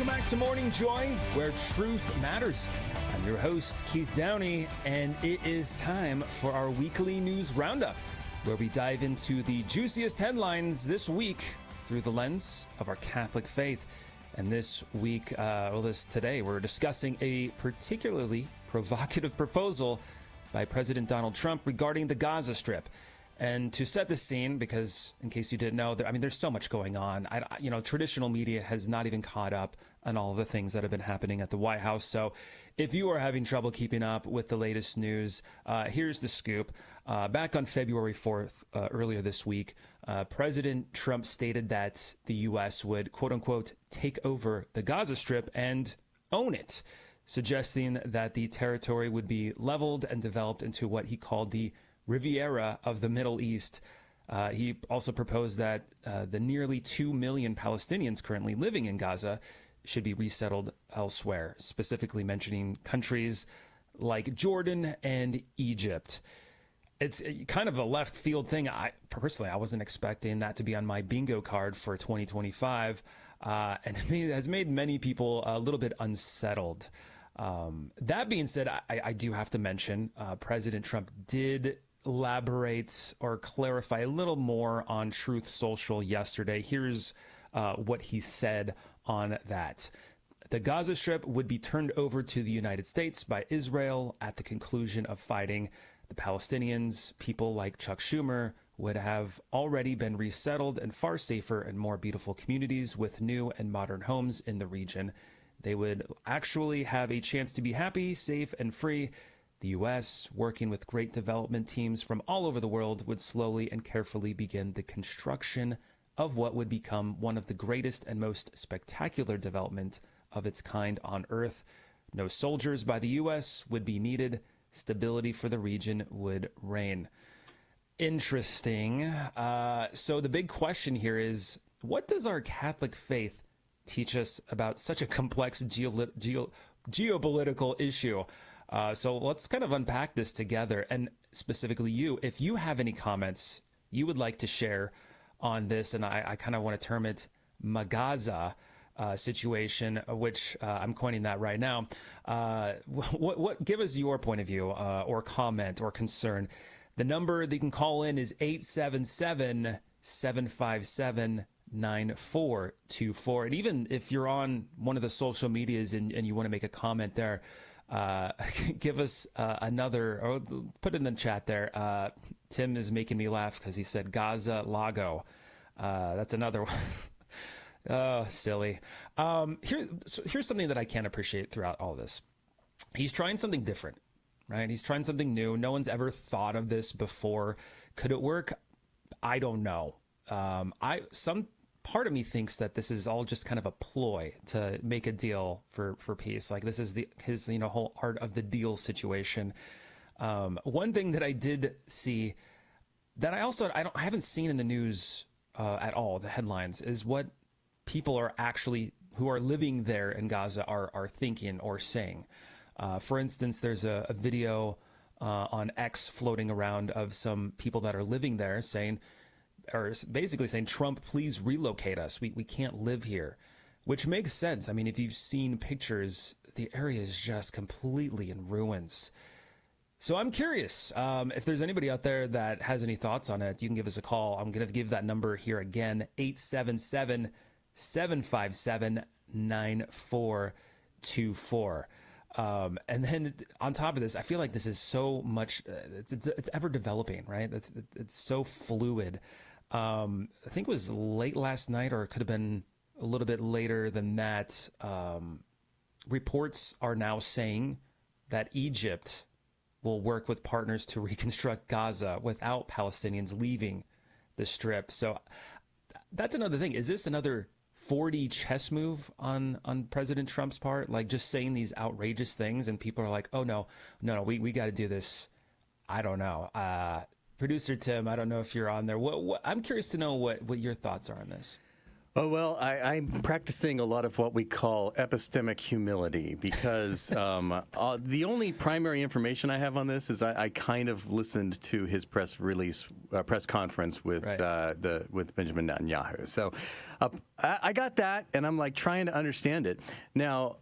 Welcome back to Morning Joy, where truth matters. I'm your host, Keith Downey, and it is time for our weekly news roundup, where we dive into the juiciest headlines this week through the lens of our Catholic faith. And this week, today, we're discussing a particularly provocative proposal by President Donald Trump regarding the Gaza Strip. And to set the scene, because in case you didn't know, there's so much going on. Traditional media has not even caught up on all of the things that have been happening at the White House. So if you are having trouble keeping up with the latest news, here's the scoop. Back on February 4th, earlier this week, President Trump stated that the U.S. would, quote unquote, take over the Gaza Strip and own it, suggesting that the territory would be leveled and developed into what he called the Riviera of the Middle East. He also proposed that the nearly 2 million Palestinians currently living in Gaza should be resettled elsewhere, specifically mentioning countries like Jordan and Egypt. It's kind of a left field thing. I wasn't expecting that to be on my bingo card for 2025, and it has made many people a little bit unsettled. That being said, I do have to mention President Trump did elaborate or clarify a little more on Truth Social yesterday. Here's what he said on that. The Gaza Strip would be turned over to the United States by Israel at the conclusion of fighting. The Palestinians, people like Chuck Schumer, would have already been resettled in far safer and more beautiful communities with new and modern homes in the region. They would actually have a chance to be happy, safe, and free. The U.S., working with great development teams from all over the world, would slowly and carefully begin the construction of what would become one of the greatest and most spectacular development of its kind on Earth. No soldiers by the U.S. would be needed. Stability for the region would reign. Interesting. So the big question here is, what does our Catholic faith teach us about such a complex geopolitical issue? So let's kind of unpack this together. And specifically you, if you have any comments you would like to share on this, and I kind of want to term it Magaza situation, which I'm coining that right now. What give us your point of view or comment or concern. The number that you can call in is 877-757-9424. And even if you're on one of the social medias and you want to make a comment there, give us another, or put in the chat there. Tim is making me laugh because he said Gaza Lago. That's another one. Oh, silly. Here's something that I can't appreciate throughout all this. He's trying something different, right? He's trying something new. No one's ever thought of this before. Could it work? I don't know. Some part of me thinks that this is all just kind of a ploy to make a deal for peace. Like this is his whole art of the deal situation. One thing that I did see that I haven't seen in the news at all, the headlines, is what people are actually who are living there in Gaza are thinking or saying. For instance, there's a video on X floating around of some people that are living there saying, or basically saying, Trump, please relocate us. We can't live here, which makes sense. I mean, if you've seen pictures, the area is just completely in ruins. So I'm curious if there's anybody out there that has any thoughts on it. You can give us a call. I'm going to give that number here again, 877-757-9424. And then on top of this, I feel like this is so much, it's ever developing, right? It's so fluid. I think it was late last night, or it could have been a little bit later than that. Reports are now saying that Egypt will work with partners to reconstruct Gaza without Palestinians leaving the Strip. So that's another thing. Is this another 4D chess move on President Trump's part? Like just saying these outrageous things and people are like, oh, no, we got to do this. I don't know. Producer Tim, I don't know if you're on there. I'm curious to know what your thoughts are on this. Oh, well, I'm practicing a lot of what we call epistemic humility because the only primary information I have on this is I kind of listened to his press conference with with Benjamin Netanyahu. So I got that, and I'm like trying to understand it. Now,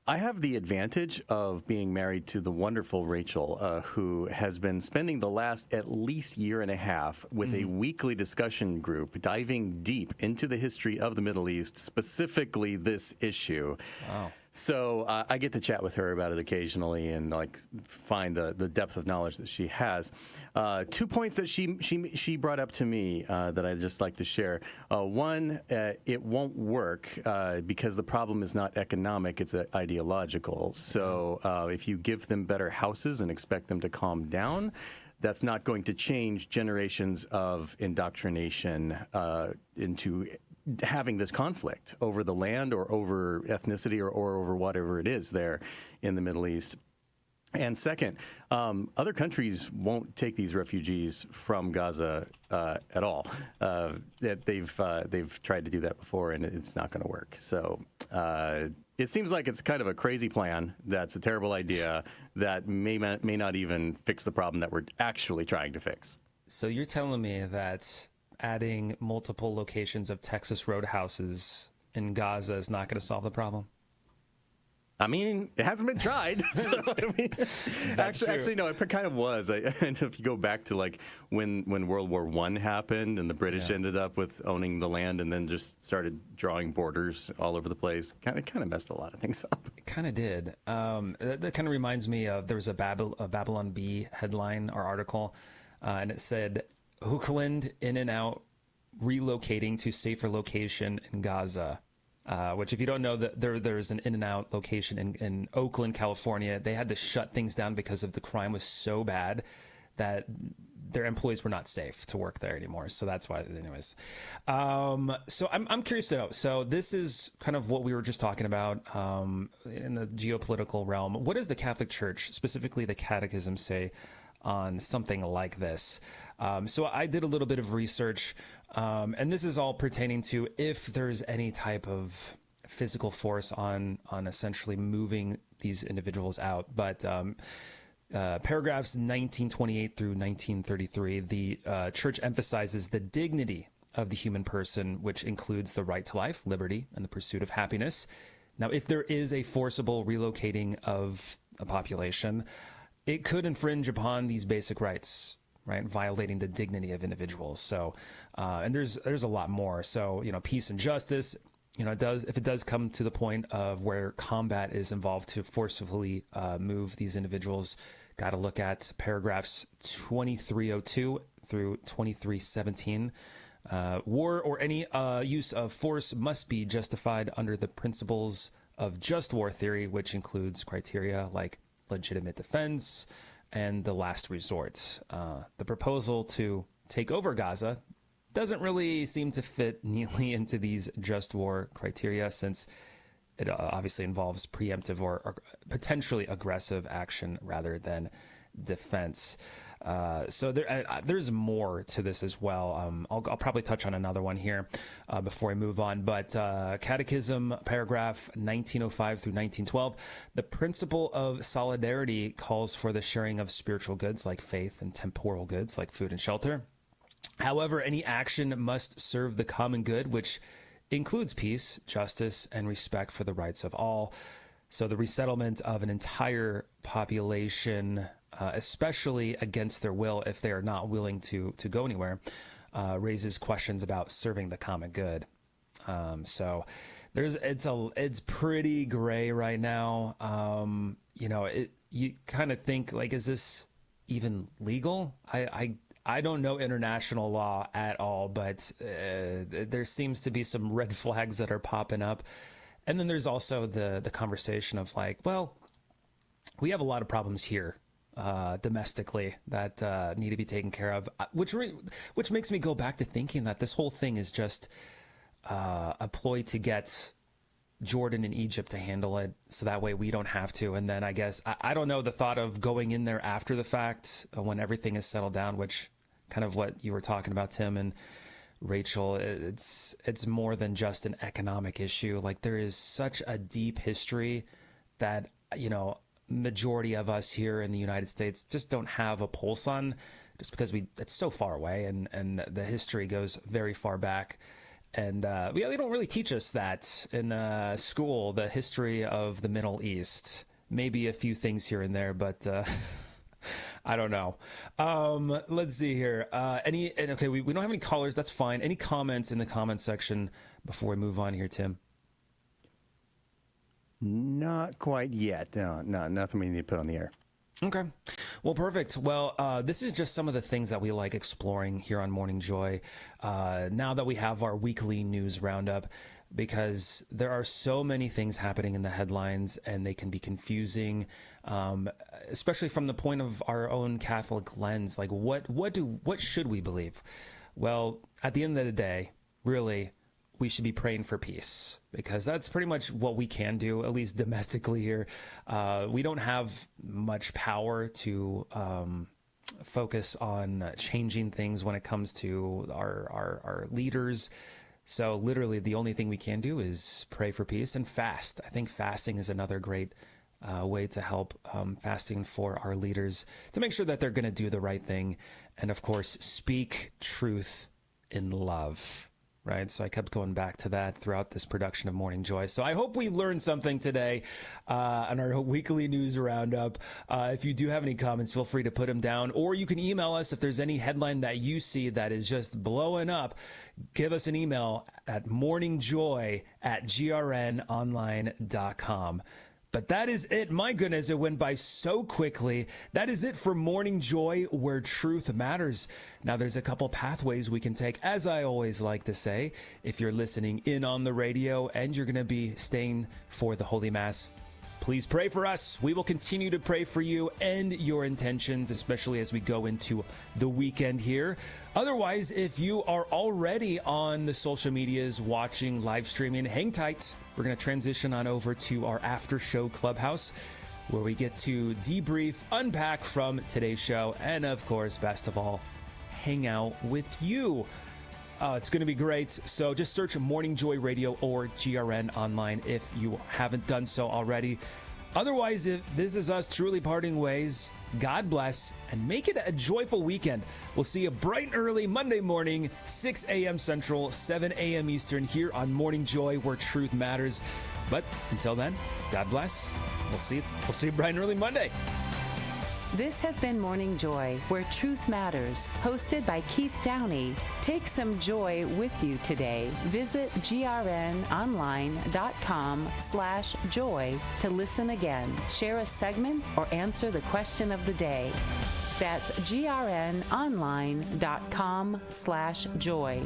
I have the advantage of being married to the wonderful Rachel, who has been spending the last at least year and a half with a weekly discussion group diving deep into the history of the Middle East, specifically this issue. Wow. So I get to chat with her about it occasionally and like find the depth of knowledge that she has. 2 points that she brought up to me that I'd just like to share. One, it won't work because the problem is not economic, it's ideological. So if you give them better houses and expect them to calm down, that's not going to change generations of indoctrination into having this conflict over the land or over ethnicity or over whatever it is there in the Middle East. And second, other countries won't take these refugees from Gaza at all. They've tried to do that before, and it's not going to work. So it seems like it's kind of a crazy plan. That's a terrible idea that may not even fix the problem that we're actually trying to fix. So you're telling me that adding multiple locations of Texas roadhouses in Gaza is not going to solve the problem? I mean, it hasn't been tried. So, I mean, actually, no, it kind of was. And if you go back to like when World War I happened and the British ended up with owning the land and then just started drawing borders all over the place, kind of messed a lot of things up. It kind of did. That kind of reminds me of there was a Babylon Bee headline or article, and it said, Hookland in and out relocating to safer location in Gaza, which if you don't know, there's an in and out location in Oakland, California. They had to shut things down because of the crime was so bad that their employees were not safe to work there anymore. So that's why, anyways. So I'm curious to know. So this is kind of what we were just talking about in the geopolitical realm. What does the Catholic Church, specifically the Catechism, say on something like this? So I did a little bit of research, and this is all pertaining to if there's any type of physical force on essentially moving these individuals out. But paragraphs 1928 through 1933, the church emphasizes the dignity of the human person, which includes the right to life, liberty, and the pursuit of happiness. Now, if there is a forcible relocating of a population, it could infringe upon these basic rights, right? Violating the dignity of individuals. So, and there's a lot more. So, peace and justice, if it does come to the point of where combat is involved to forcibly move these individuals, got to look at paragraphs 2302 through 2317. War or any use of force must be justified under the principles of just war theory, which includes criteria like legitimate defense and the last resort. The proposal to take over Gaza doesn't really seem to fit neatly into these just war criteria, since it obviously involves preemptive or potentially aggressive action rather than defense. So there's more to this as well. I'll probably touch on another one here before I move on. But Catechism, paragraph 1905 through 1912, the principle of solidarity calls for the sharing of spiritual goods like faith and temporal goods like food and shelter. However, any action must serve the common good, which includes peace, justice, and respect for the rights of all. So the resettlement of an entire population, especially against their will, if they are not willing to go anywhere, raises questions about serving the common good. So it's pretty gray right now. You kind of think, like, is this even legal? I don't know international law at all, but there seems to be some red flags that are popping up. And then there's also the conversation of like, well, we have a lot of problems here domestically that need to be taken care of, which makes me go back to thinking that this whole thing is just a ploy to get Jordan and Egypt to handle it, so that way we don't have to. And then I guess, I don't know, the thought of going in there after the fact when everything is settled down, which kind of what you were talking about, Tim, and Rachel, it's more than just an economic issue. Like, there is such a deep history that, majority of us here in the United States just don't have a pulse on, just because it's so far away, and the history goes very far back. And they don't really teach us that in school, the history of the Middle East. Maybe a few things here and there, but I don't know. Let's see here. Okay, we don't have any callers. That's fine. Any comments in the comment section before we move on here, Tim? Not quite yet. No, nothing we need to put on the air. Okay. Well, perfect. Well, this is just some of the things that we like exploring here on Morning Joy. Now that we have our weekly news roundup, because there are so many things happening in the headlines and they can be confusing, especially from the point of our own Catholic lens. Like, what should we believe? Well, at the end of the day, really, we should be praying for peace, because that's pretty much what we can do, at least domestically here. We don't have much power to focus on changing things when it comes to our leaders. So literally the only thing we can do is pray for peace and fast. I think fasting is another great way to help, fasting for our leaders to make sure that they're going to do the right thing. And of course, speak truth in love. Right. So I kept going back to that throughout this production of Morning Joy. So I hope we learned something today on our weekly news roundup. If you do have any comments, feel free to put them down, or you can email us if there's any headline that you see that is just blowing up. Give us an email at morningjoy@grnonline.com. But that is it. My goodness, it went by so quickly. That is it for Morning Joy, where truth matters. Now, there's a couple pathways we can take, as I always like to say. If you're listening in on the radio and you're going to be staying for the Holy Mass, please pray for us. We will continue to pray for you and your intentions, especially as we go into the weekend here. Otherwise, if you are already on the social medias watching, live streaming, hang tight. We're going to transition on over to our after show clubhouse, where we get to debrief, unpack from today's show, and of course, best of all, hang out with you. It's going to be great. So just search Morning Joy Radio or GRN Online if you haven't done so already. Otherwise, if this is us truly parting ways, God bless, and make it a joyful weekend. We'll see you bright and early Monday morning, 6 a.m. Central, 7 a.m. Eastern, here on Morning Joy, where truth matters. But until then, God bless. We'll see you bright and early Monday. This has been Morning Joy, where truth matters, hosted by Keith Downey. Take some joy with you today. Visit grnonline.com/joy to listen again, share a segment, or answer the question of the day. That's grnonline.com/joy.